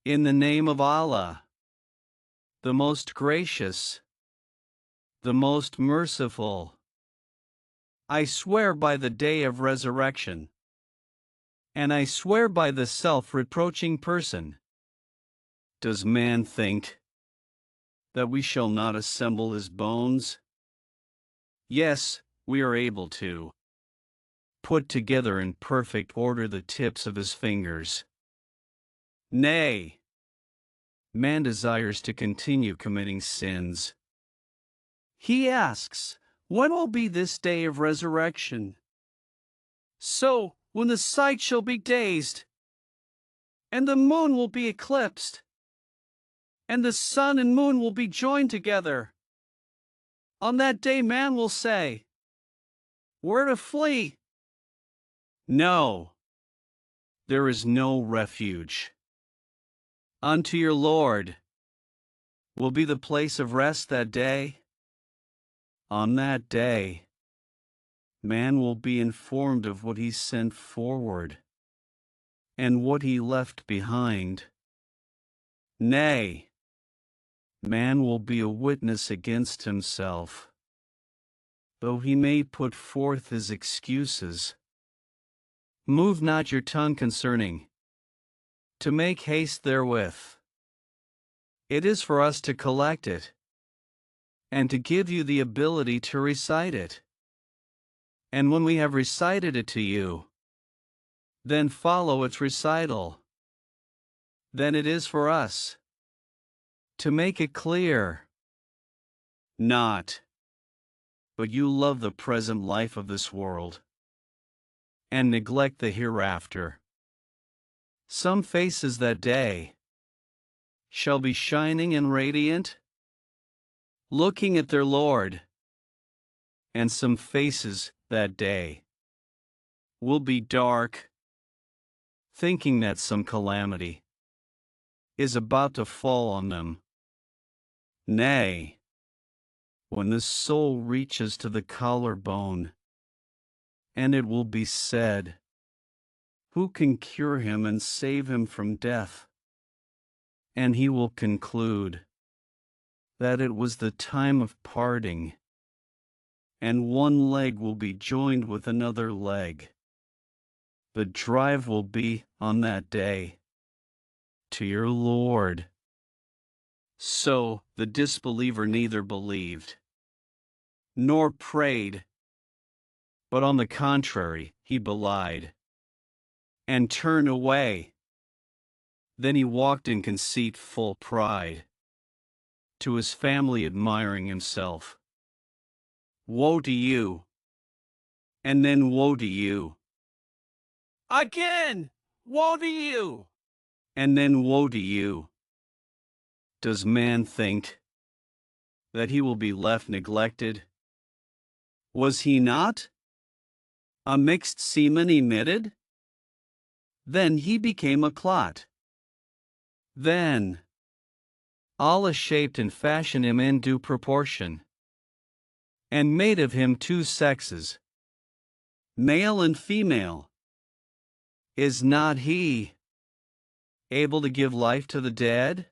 In the name of Allah, the most gracious, the most merciful. I swear by the day of resurrection, and I swear by the self-reproaching person. Does man think that we shall not assemble his bones? Yes, we are able to put together in perfect order the tips of his fingers. Nay, man desires to continue committing sins. He asks, when will be this day of resurrection? So, when the sight shall be dazed, and the moon will be eclipsed, and the sun and moon will be joined together. On that day man will say, where to flee? No, there is no refuge. Unto your Lord will be the place of rest that day. On that day, man will be informed of what he sent forward and what he left behind. Nay, man will be a witness against himself, though he may put forth his excuses. Move not your tongue concerning, to make haste therewith. It is for us to collect it, and to give you the ability to recite it. And when we have recited it to you, then follow its recital. Then it is for us to make it clear. Not, but you love the present life of this world, and neglect the hereafter. Some faces that day shall be shining and radiant, looking at their Lord, and some faces that day will be dark, thinking that some calamity is about to fall on them. Nay, when the soul reaches to the collarbone, and it will be said, who can cure him and save him from death? And he will conclude that it was the time of parting, and one leg will be joined with another leg. The drive will be, on that day, to your Lord. So the disbeliever neither believed nor prayed, but on the contrary, he belied and turned away. Then he walked in conceitful pride, to his family admiring himself. Woe to you! And then woe to you! Again! Woe to you! And then woe to you! Does man think that he will be left neglected? Was he not a mixed semen emitted? Then he became a clot. Then Allah shaped and fashioned him in due proportion, and made of him two sexes, male and female. Is not he able to give life to the dead,